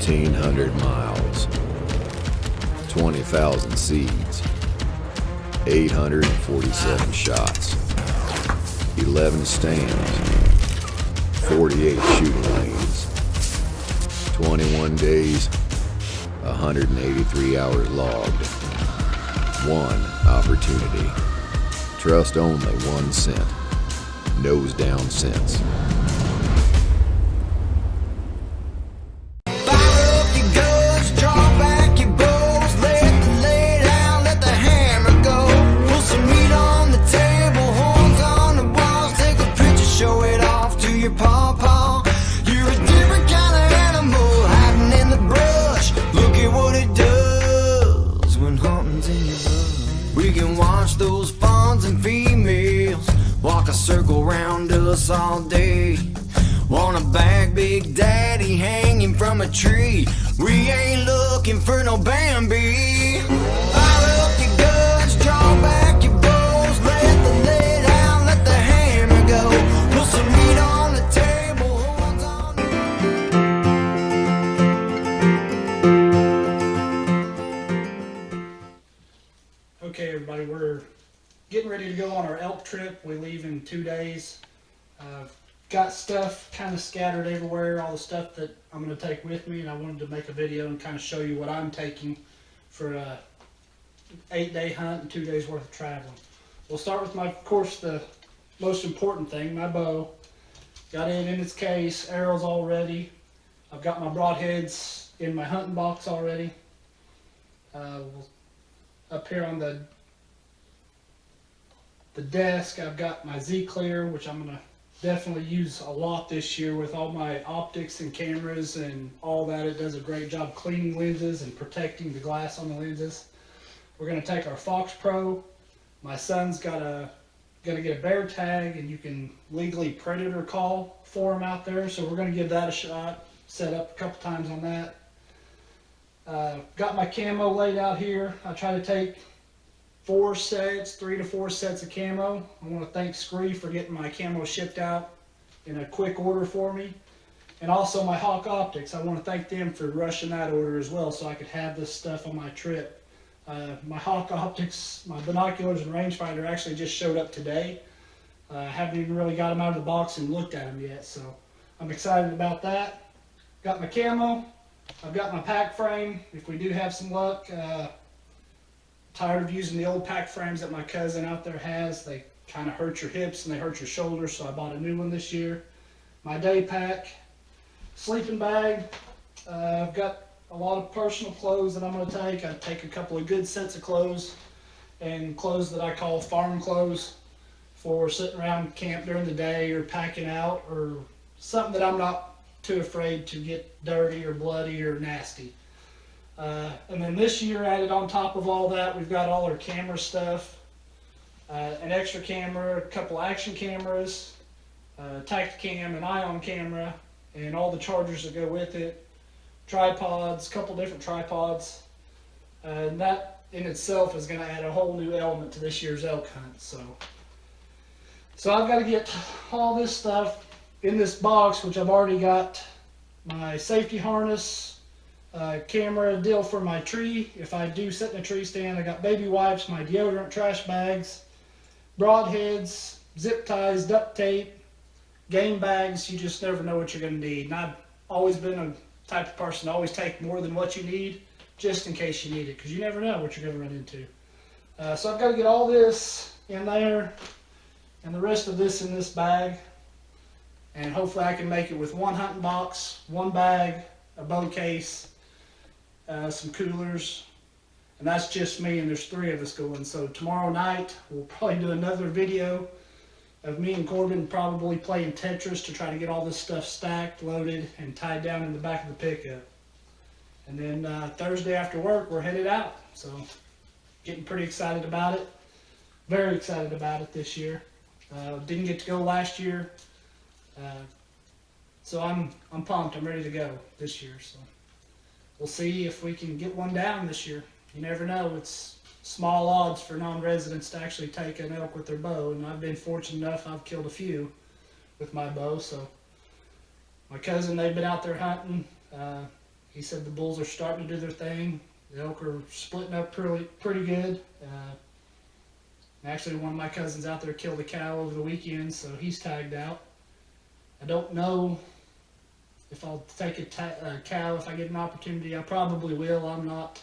1,500 miles, 20,000 seeds, 847 shots, 11 stands, 48 shooting lanes, 21 days, 183 hours logged, one opportunity. Trust only 1 cent. Nose down cents. Those fawns and females walk a circle round us all day. Wanna bag Big Daddy hanging from a tree. We ain't looking for no Bambi. Fire up your guns, draw back your bows, let the lay down, let the hammer go. Put some meat on the table, horns on. Okay, everybody, we're getting ready to go on our elk trip. We leave in 2 days. Got stuff kind of scattered everywhere, all the stuff that I'm going to take with me, and I wanted to make a video and kind of show you what I'm taking for a 8-day hunt and 2 days worth of traveling. We'll start with of course, the most important thing, my bow. Got it in its case, arrows all ready. I've got my broadheads in my hunting box already. Up here on the desk, I've got my Z-Clear, which I'm going to definitely use a lot this year with all my optics and cameras and all that. It does a great job cleaning lenses and protecting the glass on the lenses. We're going to take our Fox Pro. My son's gonna get a bear tag, and you can legally predator call for him out there, so we're going to give that a shot. Set up a couple times on that. Got my camo laid out here. I try to take 3 to 4 sets of camo. I want to thank Scree for getting my camo shipped out in a quick order for me. And also my Hawk Optics. I want to thank them for rushing that order as well so I could have this stuff on my trip. My Hawk Optics, my binoculars and rangefinder actually just showed up today. I haven't even really got them out of the box and looked at them yet, so I'm excited about that. Got my camo. I've got my pack frame. If we do have some luck, tired of using the old pack frames that my cousin out there has. They kind of hurt your hips and they hurt your shoulders, so I bought a new one this year. My day pack, sleeping bag. I've got a lot of personal clothes that I'm going to take. I take a couple of good sets of clothes and clothes that I call farm clothes for sitting around camp during the day or packing out, or something that I'm not too afraid to get dirty or bloody or nasty. And then this year, added on top of all that, we've got all our camera stuff, an extra camera, a couple action cameras, Tacticam, an ion camera, and all the chargers that go with it, tripods, a couple different tripods, and that in itself is going to add a whole new element to this year's elk hunt. So I've got to get all this stuff in this box, which I've already got my safety harness, camera deal for my tree. If I do sit in a tree stand, I got baby wipes, my deodorant, trash bags, broadheads, zip ties, duct tape, game bags. You just never know what you're going to need. And I've always been a type of person to always take more than what you need, just in case you need it, because you never know what you're going to run into. So I've got to get all this in there and the rest of this in this bag, and hopefully I can make it with one hunting box, one bag, a bow case, some coolers, and that's just me, and there's 3 of us going. So tomorrow night we'll probably do another video of me and Corbin probably playing Tetris to try to get all this stuff stacked, loaded, and tied down in the back of the pickup. And then Thursday after work we're headed out. So getting pretty excited about it. Very excited about it this year. Didn't get to go last year. So I'm pumped. I'm ready to go this year. So we'll see if we can get one down this year. You never know. It's small odds for non-residents to actually take an elk with their bow, and I've been fortunate enough. I've killed a few with my bow. So my cousin, they've been out there hunting. he said the bulls are starting to do their thing. The elk are splitting up pretty good. Actually, one of my cousins out there killed a cow over the weekend, so he's tagged out. I don't know if I'll take a cow if I get an opportunity. I probably will. I'm not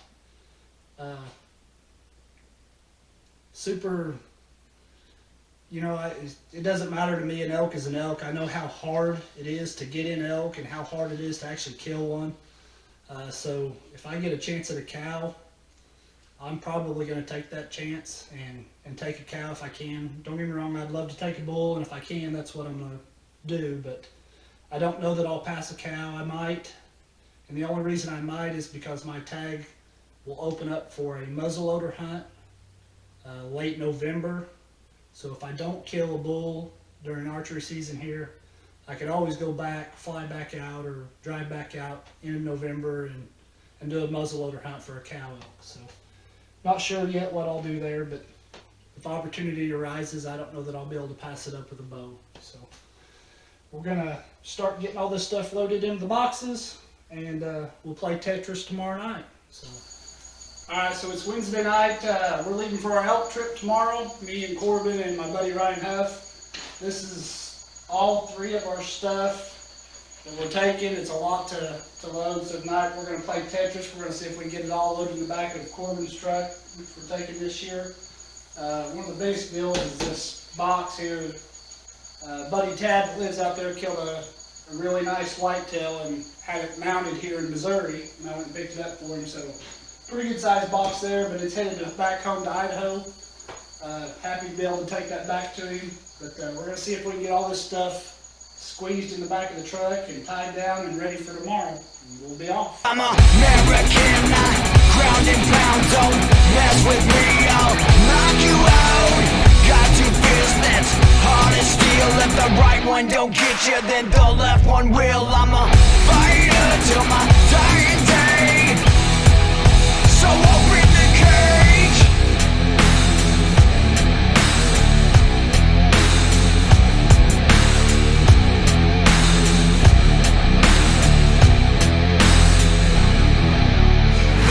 super, you know, it doesn't matter to me. An elk is an elk. I know how hard it is to get in elk and how hard it is to actually kill one. So if I get a chance at a cow, I'm probably going to take that chance and take a cow if I can. Don't get me wrong, I'd love to take a bull, and if I can, that's what I'm going to do. But I don't know that I'll pass a cow. I might, and the only reason I might is because my tag will open up for a muzzleloader hunt late November. So if I don't kill a bull during archery season here, I could always go back, fly back out, or drive back out in November and do a muzzleloader hunt for a cow elk. So not sure yet what I'll do there, but if opportunity arises, I don't know that I'll be able to pass it up with a bow. So we're gonna start getting all this stuff loaded into the boxes, and we'll play Tetris tomorrow night. So, all right, so it's Wednesday night. We're leaving for our elk trip tomorrow. Me and Corbin and my buddy Ryan Huff. This is all three of our stuff that we're taking. It's a lot to load. So tonight we're going to play Tetris. We're going to see if we can get it all loaded in the back of Corbin's truck, which we're taking this year. One of the biggest deals is this box here. Buddy Tad that lives out there killed a really nice whitetail and had it mounted here in Missouri, and I went and picked it up for him. So pretty good sized box there, but it's headed back home to Idaho. Happy to be able to take that back to him. But we're going to see if we can get all this stuff squeezed in the back of the truck and tied down and ready for tomorrow. And we'll be off. I'm American, ground and pound, don't mess with me, I'll knock you out. Got two business, hard as steel. If the right one don't get you, then the left one will. I'm a fighter till my dying day, so open the cage.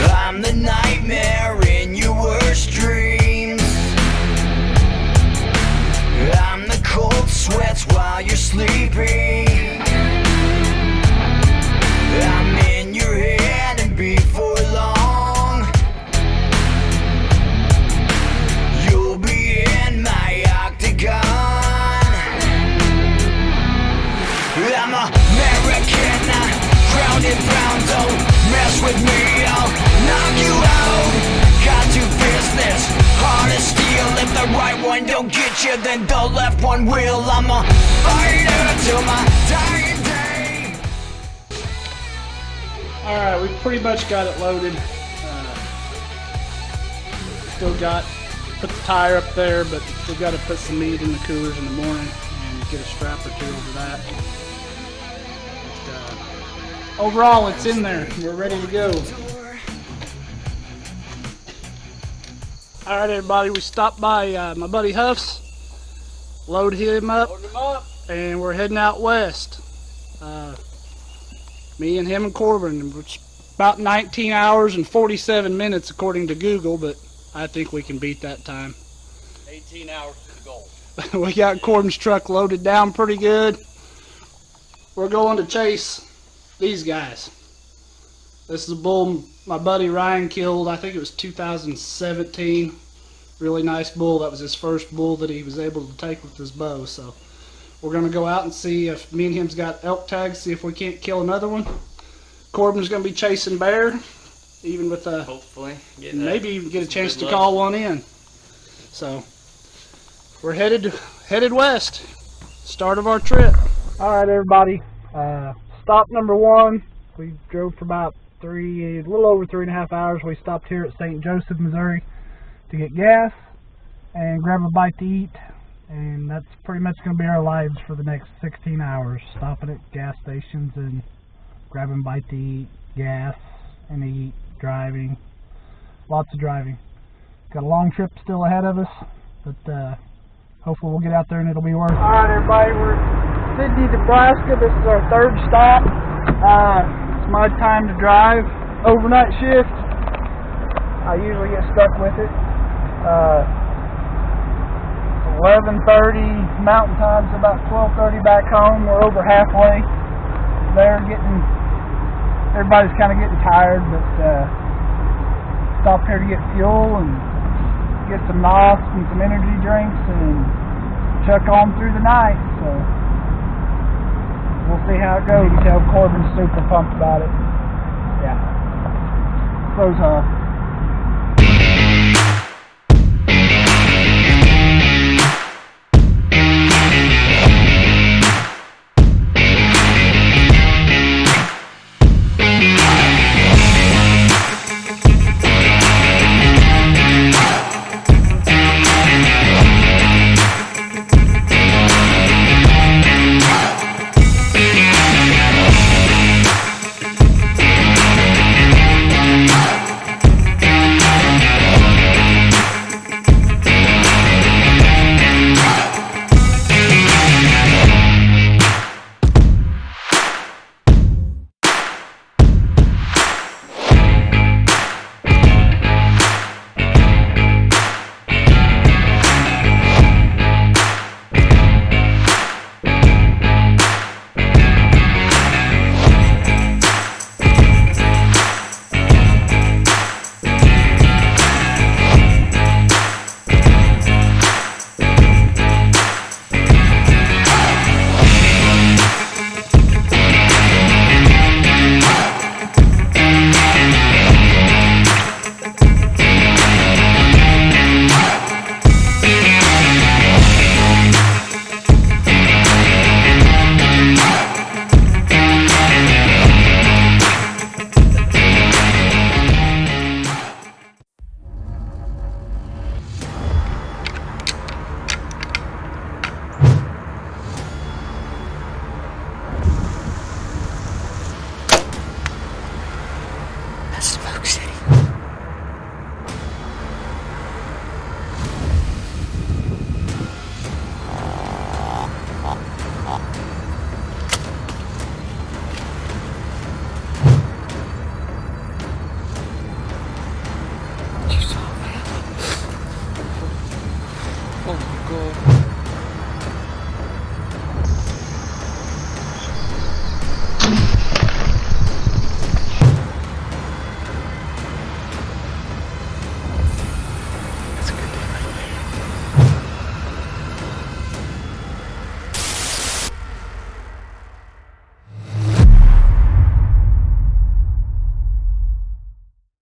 I'm the nightmare in your worst dreams. I'm the cold sweats while you're sleeping. I'm in your head, and before long you'll be in my octagon. I'm American, ground and pound, don't mess with me, I'll knock you out. Got to business, hard as steel. If the right one don't get you, then the left one will. I'm a fighter till my dying day. Alright, we've pretty much got it loaded. Still got, put the tire up there, but we've got to put some meat in the coolers in the morning and get a strap or two over that. But, overall, it's in there. We're ready to go. Alright everybody, we stopped by my buddy Huff's, loaded him up, and we're heading out west. Me and him and Corbin. It's about 19 hours and 47 minutes according to Google, but I think we can beat that time. 18 hours to the goal. We got Corbin's truck loaded down pretty good. We're going to chase these guys. This is a bull my buddy Ryan killed, I think it was 2017. Really nice bull. That was his first bull that he was able to take with his bow. So we're going to go out and see if me and him's got elk tags, see if we can't kill another one. Corbin's going to be chasing bear, even with a, hopefully, maybe even get a chance to call one in. So we're headed west. Start of our trip. All right, everybody. Stop number one. We drove for about a little over 3.5 hours. We stopped here at St. Joseph, Missouri to get gas and grab a bite to eat, and that's pretty much going to be our lives for the next 16 hours, stopping at gas stations and grabbing a bite to eat, gas and eat, driving, lots of driving. Got a long trip still ahead of us, but hopefully we'll get out there and it'll be worth it. Alright everybody, we're in Sydney, Nebraska. This is our third stop. It's my time to drive overnight shift. I usually get stuck with it. 11:30 Mountain Time, so about 12:30 back home. We're over halfway there. Everybody's kind of getting tired, but stopped here to get fuel and get some NOS and some energy drinks and chuck on through the night. So we'll see how it goes. You can tell Corbin's super pumped about it. Yeah. So's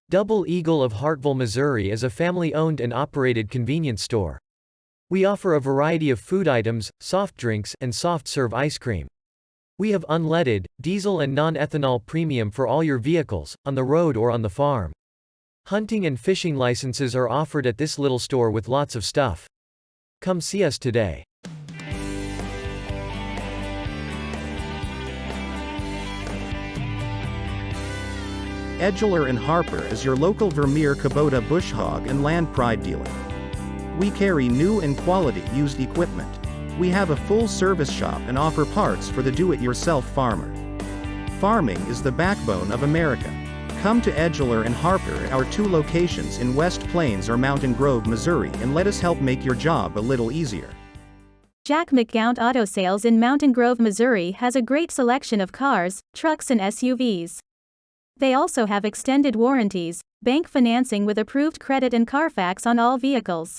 Double Eagle of Hartville, Missouri is a family-owned and operated convenience store. We offer a variety of food items, soft drinks, and soft-serve ice cream. We have unleaded, diesel and non-ethanol premium for all your vehicles, on the road or on the farm. Hunting and fishing licenses are offered at this little store with lots of stuff. Come see us today. Edgeler and Harper is your local Vermeer Kubota bush hog and land pride dealer. We carry new and quality used equipment. We have a full service shop and offer parts for the do-it-yourself farmer. Farming is the backbone of America. Come to Edgeler and Harper at our 2 locations in West Plains or Mountain Grove, Missouri, and let us help make your job a little easier. Jack McGount Auto Sales in Mountain Grove, Missouri has a great selection of cars, trucks and SUVs. They also have extended warranties, bank financing with approved credit and Carfax on all vehicles.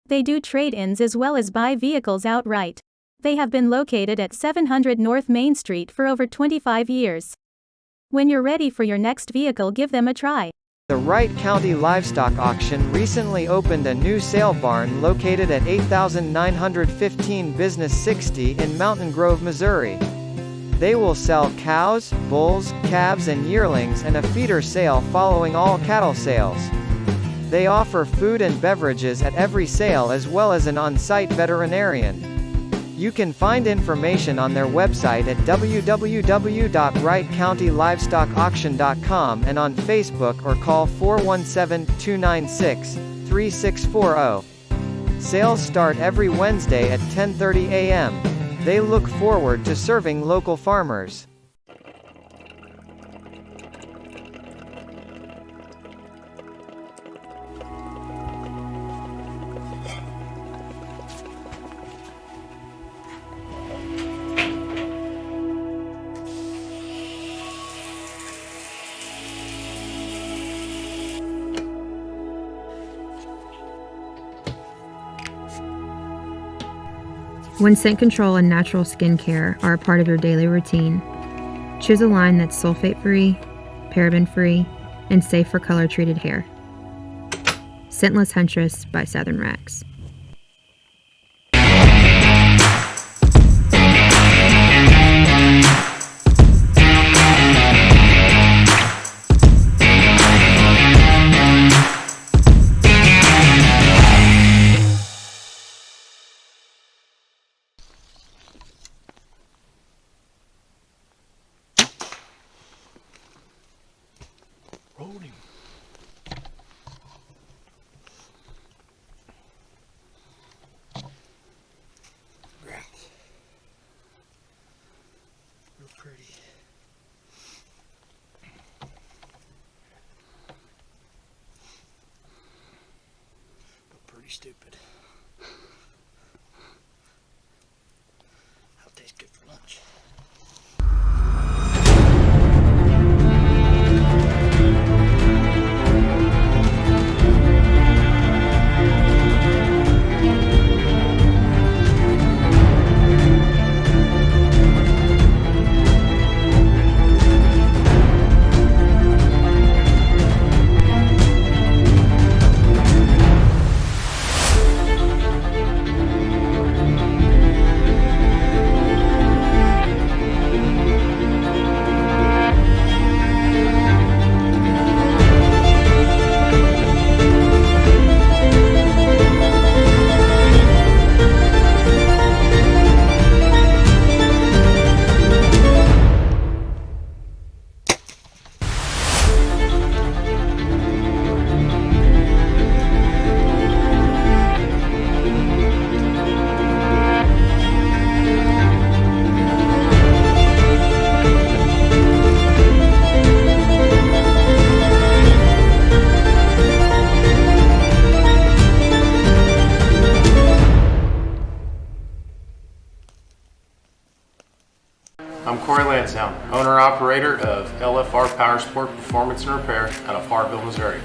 They do trade-ins as well as buy vehicles outright. They have been located at 700 North Main Street for over 25 years. When you're ready for your next vehicle, give them a try. The Wright County Livestock Auction recently opened a new sale barn located at 8915 Business 60 in Mountain Grove, Missouri. They will sell cows, bulls, calves and yearlings and a feeder sale following all cattle sales. They offer food and beverages at every sale as well as an on-site veterinarian. You can find information on their website at www.wrightcountylivestockauction.com and on Facebook or call 417-296-3640. Sales start every Wednesday at 10:30 a.m. They look forward to serving local farmers. When scent control and natural skincare are a part of your daily routine, choose a line that's sulfate-free, paraben-free, and safe for color-treated hair. Scentless Huntress by Southern Rax. Rolling. Grass. Real pretty. But pretty stupid. That'll taste good for lunch. I'm Corey Lansdown, owner-operator of LFR Power Sport Performance and Repair out of Hartville, Missouri.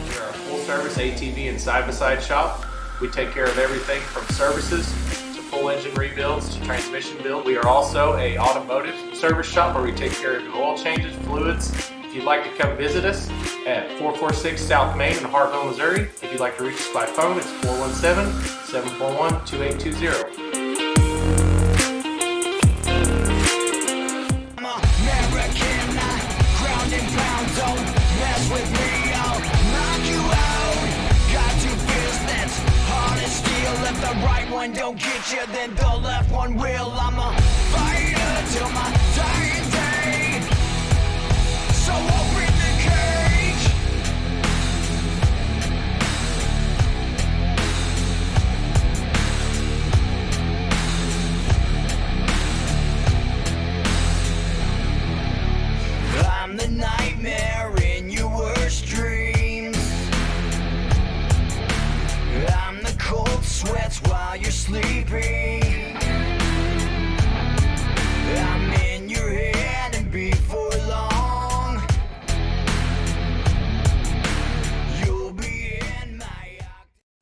We're a full-service ATV and side-by-side shop. We take care of everything from services to full engine rebuilds to transmission build. We are also a automotive service shop where we take care of your oil changes, fluids. If you'd like to come visit us at 446 South Main in Hartville, Missouri. If you'd like to reach us by phone, it's 417-741-2820. Right one don't get you, then the left one will. I'm a fighter till my dying day. So open the cage. I'm the nightmare in your worst dreams. I'm the cold sweats while you're sleeping. I'm in your head, and before long you'll be in my.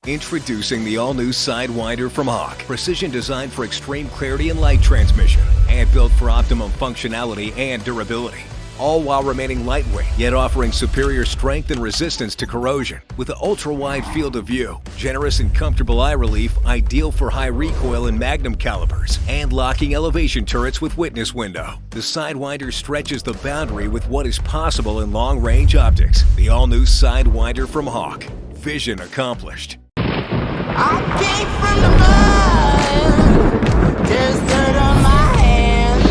Introducing the all-new Sidewinder from Hawk. Precision designed for extreme clarity and light transmission, and built for optimum functionality and durability. All while remaining lightweight, yet offering superior strength and resistance to corrosion. With an ultra-wide field of view, generous and comfortable eye relief, ideal for high recoil and magnum calibers, and locking elevation turrets with witness window. The Sidewinder stretches the boundary with what is possible in long-range optics. The all-new Sidewinder from Hawk. Vision accomplished. I came from the mud. There's dirt on my hands.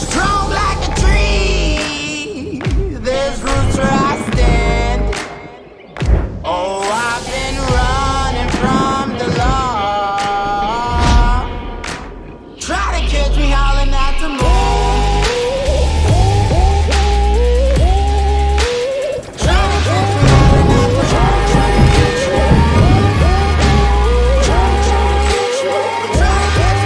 Strong like a tree. There's roots where I stand. Oh, I've been running from the law. Try to catch me howling at the moon. Try to catch me howling at the moon. Try to catch me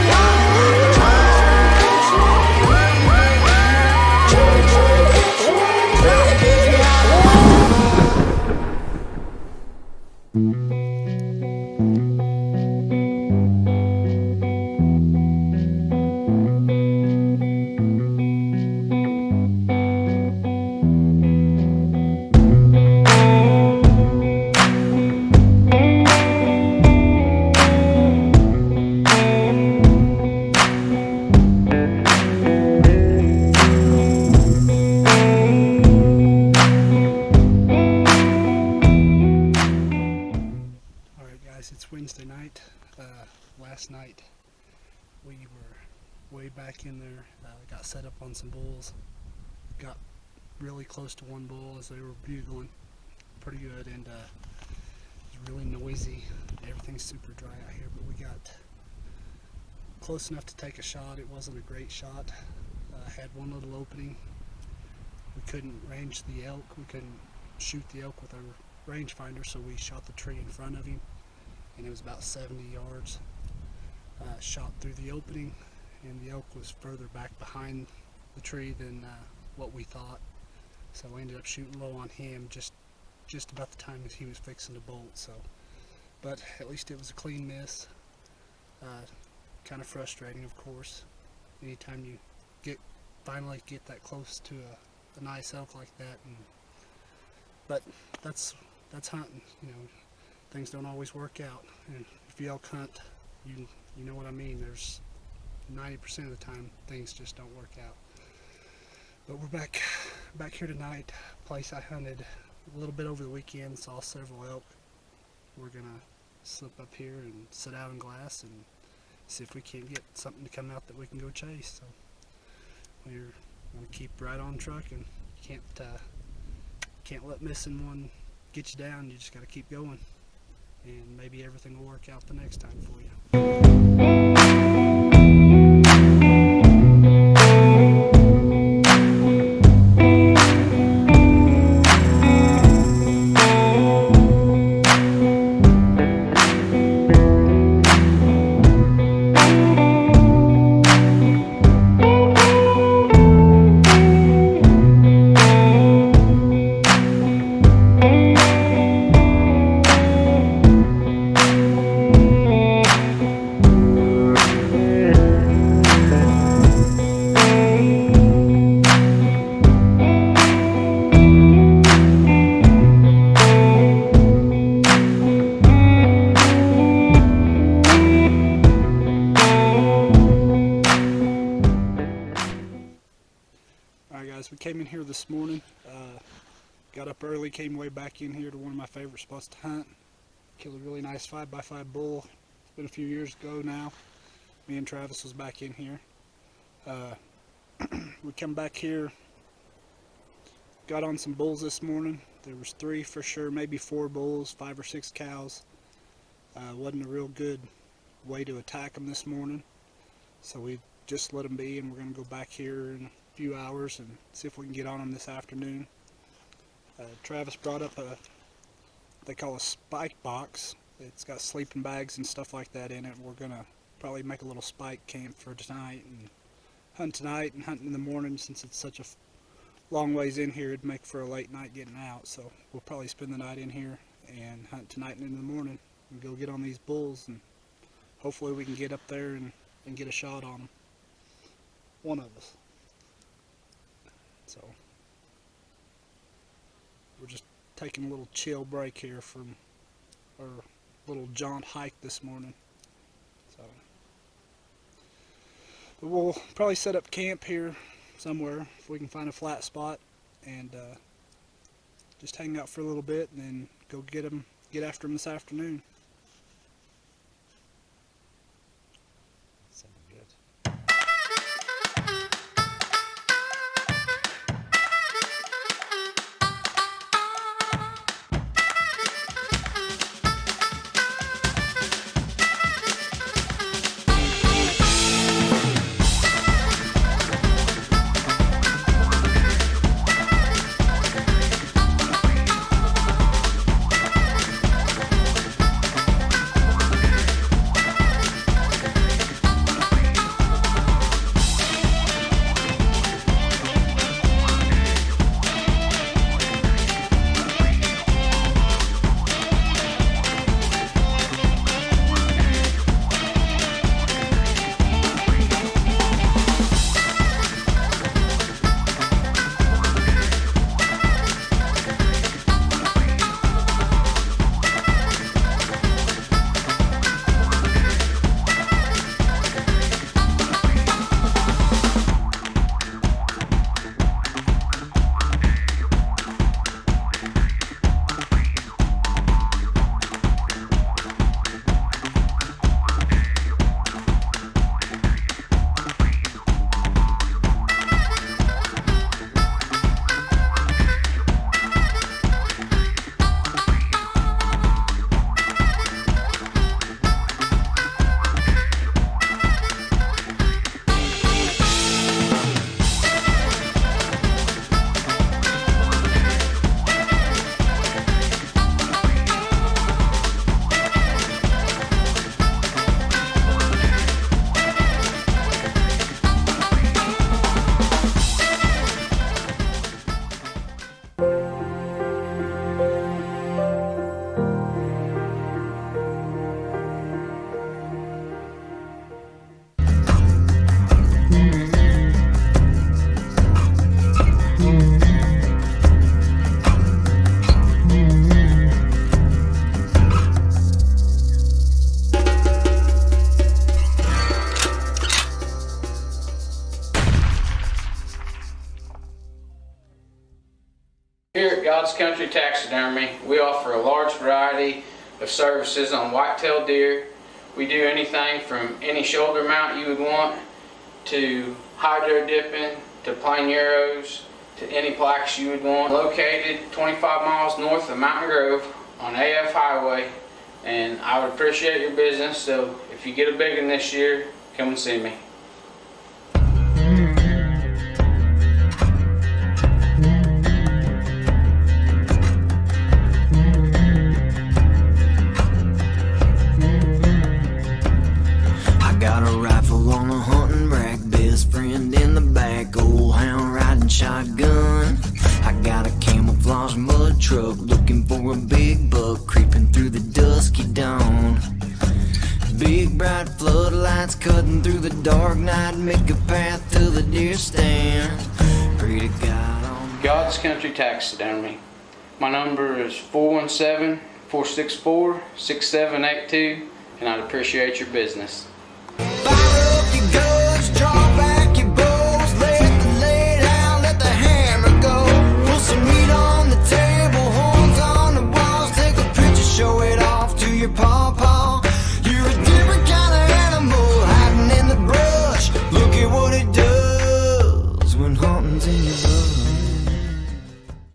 last night. We were way back in there, got set up on some bulls, got really close to one bull as they were bugling pretty good, and it was really noisy. Everything's super dry out here, but we got close enough to take a shot. It wasn't a great shot. Had one little opening. We couldn't range the elk. We couldn't shoot the elk with our rangefinder, so we shot the tree in front of him, and it was about 70 yards. Shot through the opening, and the elk was further back behind the tree than what we thought. So we ended up shooting low on him just about the time that he was fixing to bolt. So, but at least it was a clean miss. Kind of frustrating, of course, anytime you finally get that close to a nice elk like that. But that's hunting. You know, things don't always work out. And if you elk hunt, you know what I mean. There's 90% of the time things just don't work out. But we're back here tonight. Place I hunted a little bit over the weekend, saw several elk. We're gonna slip up here and sit out in glass and see if we can't get something to come out that we can go chase. So we're gonna keep right on trucking. Can't let missing one get you down. You just gotta keep going, and maybe everything will work out the next time for you. We came in here this morning, got up early, came way back in here to one of my favorite spots to hunt. Killed a really nice 5x5 bull. It's been a few years ago now. Me and Travis was back in here. We come back here, got on some bulls this morning. There was 3 for sure, maybe 4 bulls, 5 or 6 cows. Wasn't a real good way to attack them this morning, so we just let them be, and we're going to go back here in a few hours and see if we can get on them this afternoon. Travis brought up they call a spike box. It's got sleeping bags and stuff like that in it. We're gonna probably make a little spike camp for tonight and hunt tonight and hunt in the morning. Since it's such a long ways in here, it'd make for a late night getting out, so we'll probably spend the night in here and hunt tonight and in the morning and go get on these bulls, and hopefully we can get up there and get a shot on them, one of us. So we're just taking a little chill break here from our little jaunt hike this morning. So but we'll probably set up camp here somewhere if we can find a flat spot, and just hang out for a little bit and then go get after them this afternoon. Here at God's Country Taxidermy, we offer a large variety of services on white-tailed deer. We do anything from any shoulder mount you would want, to hydro dipping, to plain arrows, to any plaques you would want. Located 25 miles north of Mountain Grove on AF Highway, and I would appreciate your business, so if you get a big one this year, come and see me. I got a rifle on a hunting rack, best friend in the back, old hound riding shotgun. I got a camouflage mud truck looking for a big buck creeping through the dusky dawn. Big bright floodlights cutting through the dark night make a path to the deer stand. Pray to God on God's Country Taxidermy. My number is 417-464-6782, and I'd appreciate your business.